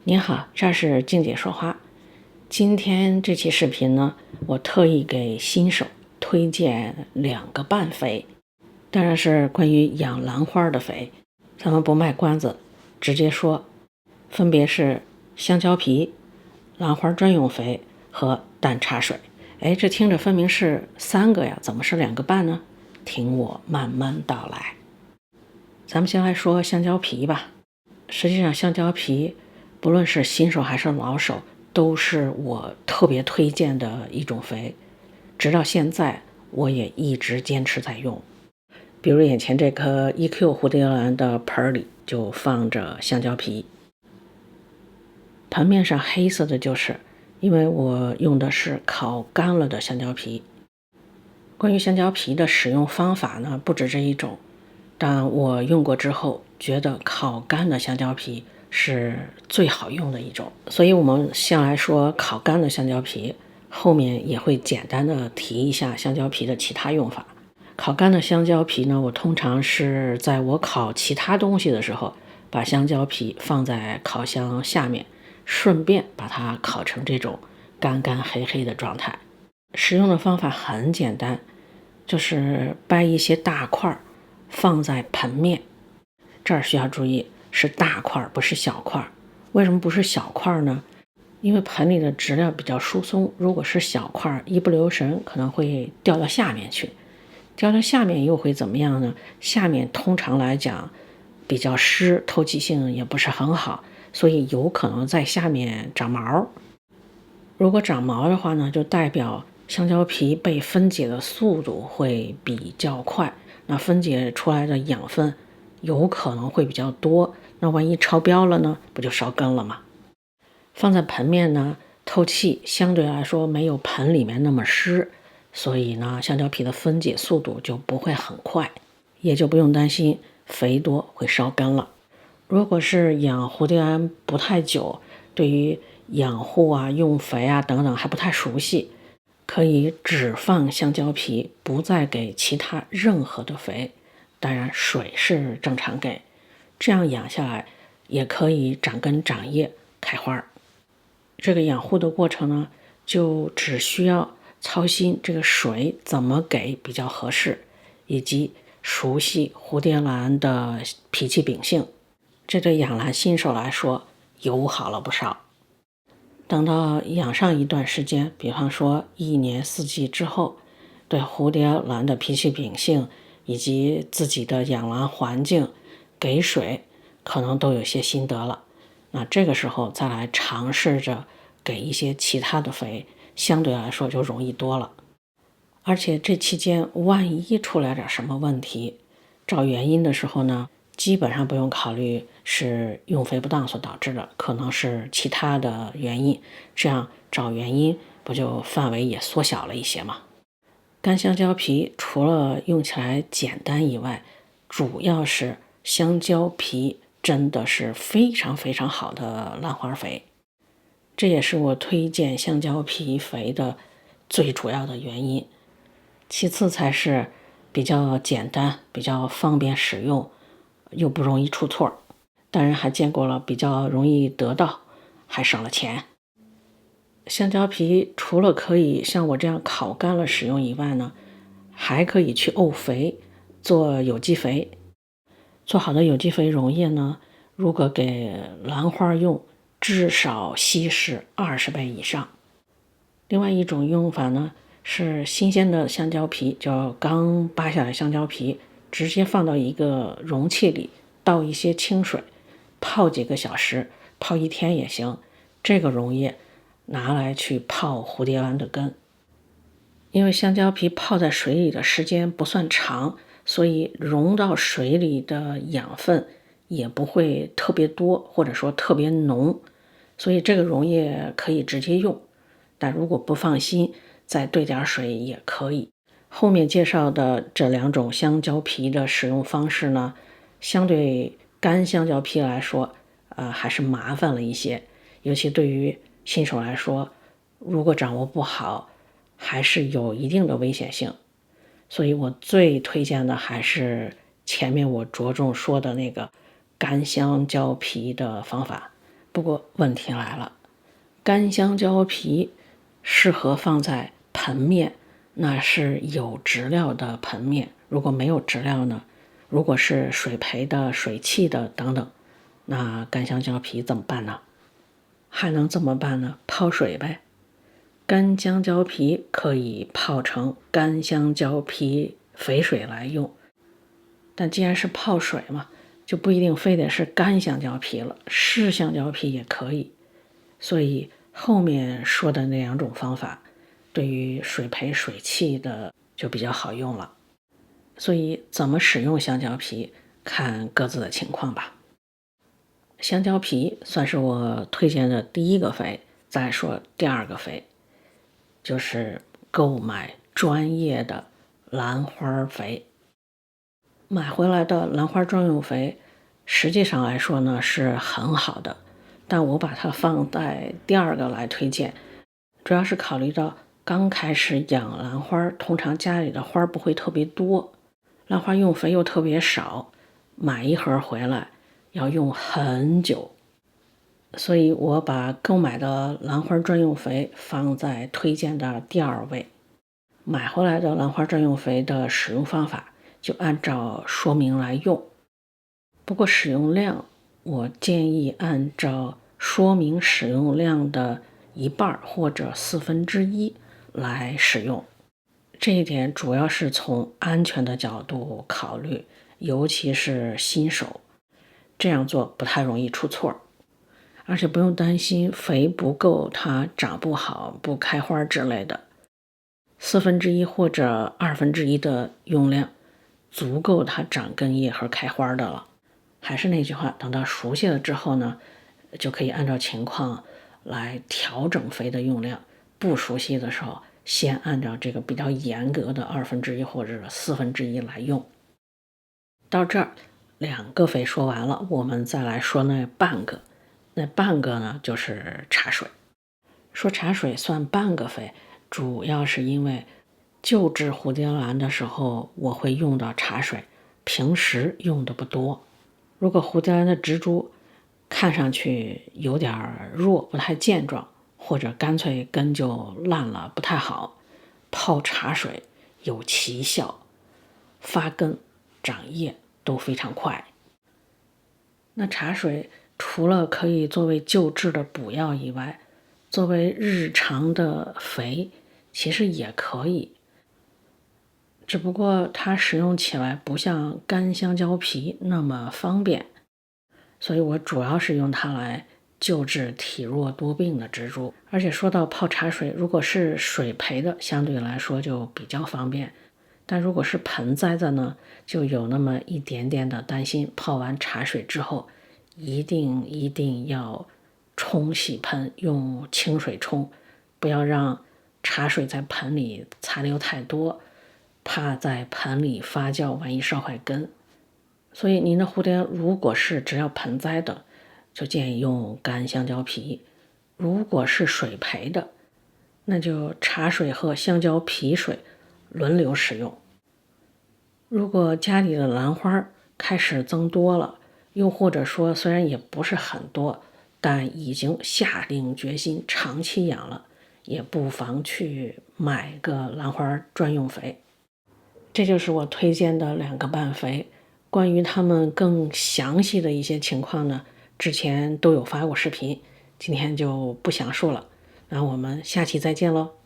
您好，这是静姐说话。今天这期视频呢，我特意给新手推荐2个拌肥，当然是关于养兰花的肥。咱们不卖关子，直接说，分别是香蕉皮、兰花专用肥和淡茶水。这听着分明是3个呀，怎么是2个半呢？听我慢慢道来。咱们先来说香蕉皮吧。实际上香蕉皮不论是新手还是老手，都是我特别推荐的一种肥，直到现在我也一直坚持在用。比如眼前这颗 EQ 蝴蝶兰的盆里就放着香蕉皮，盆面上黑色的就是因为我用的是烤干了的香蕉皮。关于香蕉皮的使用方法呢，不止这一种，但我用过之后觉得烤干的香蕉皮是最好用的一种，所以我们先来说烤干的香蕉皮，后面也会简单的提一下香蕉皮的其他用法。烤干的香蕉皮呢，我通常是在我烤其他东西的时候，把香蕉皮放在烤箱下面，顺便把它烤成这种干干黑黑的状态。使用的方法很简单，就是掰一些大块放在盆面。这儿需要注意，是大块不是小块。为什么不是小块呢？因为盆里的质料比较疏松，如果是小块，一不留神可能会掉到下面去。掉到下面又会怎么样呢？下面通常来讲比较湿，透气性也不是很好，所以有可能在下面长毛。如果长毛的话呢，就代表香蕉皮被分解的速度会比较快，那分解出来的养分有可能会比较多，那万一超标了呢，不就烧根了吗？放在盆面呢，透气相对来说没有盆里面那么湿，所以呢，香蕉皮的分解速度就不会很快，也就不用担心肥多会烧根了。如果是养蝴蝶兰不太久，对于养护啊、用肥啊等等还不太熟悉，可以只放香蕉皮，不再给其他任何的肥，当然水是正常给，这样养下来也可以长根长叶开花。这个养护的过程呢，就只需要操心这个水怎么给比较合适，以及熟悉蝴蝶兰的脾气秉性，这对养兰新手来说友好了不少。等到养上一段时间，比方说1年4季之后，对蝴蝶兰的脾气秉性以及自己的养兰环境、给水可能都有些心得了，那这个时候再来尝试着给一些其他的肥，相对来说就容易多了。而且这期间万一出来点什么问题，找原因的时候呢，基本上不用考虑是用肥不当所导致的，可能是其他的原因，这样找原因不就范围也缩小了一些吗？干香蕉皮除了用起来简单以外，主要是香蕉皮真的是非常非常好的兰花肥，这也是我推荐香蕉皮肥的最主要的原因。其次才是比较简单、比较方便使用，又不容易出错。当然还见过了比较容易得到，还省了钱。香蕉皮除了可以像我这样烤干了使用以外呢，还可以去沤肥，做有机肥。做好的有机肥溶液呢，如果给兰花用，至少稀释20倍以上。另外一种用法呢，是新鲜的香蕉皮，就刚扒下来香蕉皮，直接放到一个容器里，倒一些清水，泡几个小时，泡1天也行。这个溶液拿来去泡蝴蝶兰的根，因为香蕉皮泡在水里的时间不算长，所以溶到水里的养分也不会特别多，或者说特别浓，所以这个溶液可以直接用。但如果不放心，再兑点水也可以。后面介绍的这2种香蕉皮的使用方式呢，相对干香蕉皮来说，还是麻烦了一些，尤其对于新手来说，如果掌握不好，还是有一定的危险性。所以我最推荐的还是前面我着重说的那个干香蕉皮的方法，不过问题来了，干香蕉皮适合放在盆面，那是有质料的盆面。如果没有质料呢，如果是水培的、水汽的等等，那干香蕉皮怎么办呢？还能怎么办呢？泡水呗。干香蕉皮可以泡成干香蕉皮肥水来用，但既然是泡水嘛，就不一定非得是干香蕉皮了，湿香蕉皮也可以。所以后面说的那两种方法，对于水培水汽的就比较好用了。所以怎么使用香蕉皮，看各自的情况吧。香蕉皮算是我推荐的第一个肥，再说第二个肥，就是购买专业的兰花肥。买回来的兰花专用肥，实际上来说呢是很好的，但我把它放在第二个来推荐，主要是考虑到刚开始养兰花，通常家里的花不会特别多，兰花用肥又特别少，买一盒回来要用很久，所以我把购买的兰花专用肥放在推荐的第二位。买回来的兰花专用肥的使用方法就按照说明来用，不过使用量我建议按照说明使用量的一半或者1/4来使用。这一点主要是从安全的角度考虑，尤其是新手，这样做不太容易出错，而且不用担心肥不够它长不好、不开花之类的。1/4或者1/2的用量足够它长根叶和开花的了。还是那句话，等到熟悉了之后呢，就可以按照情况来调整肥的用量。不熟悉的时候，先按照这个比较严格的1/2或者1/4来用。到这儿2个肥说完了，我们再来说那半个。那半个呢，就是茶水。说茶水算半个肥，主要是因为救治蝴蝶兰的时候我会用到茶水，平时用的不多。如果蝴蝶兰的植株看上去有点弱，不太健壮，或者干脆根就烂了，不太好，泡茶水有奇效，发根、长叶都非常快。那茶水除了可以作为救治的补药以外，作为日常的肥其实也可以，只不过它使用起来不像干香蕉皮那么方便，所以我主要是用它来救治体弱多病的植株。而且说到泡茶水，如果是水培的，相对来说就比较方便，但如果是盆栽的呢，就有那么一点点的担心，泡完茶水之后一定要冲洗盆，用清水冲，不要让茶水在盆里残留太多，怕在盆里发酵，万一烧坏根。所以您的蝴蝶如果是只要盆栽的，就建议用干香蕉皮；如果是水培的，那就茶水和香蕉皮水轮流使用。如果家里的兰花开始增多了，又或者说虽然也不是很多，但已经下定决心长期养了，也不妨去买个兰花专用肥。这就是我推荐的2个半肥。关于它们更详细的一些情况呢，之前都有发过视频，今天就不详述了。那我们下期再见喽。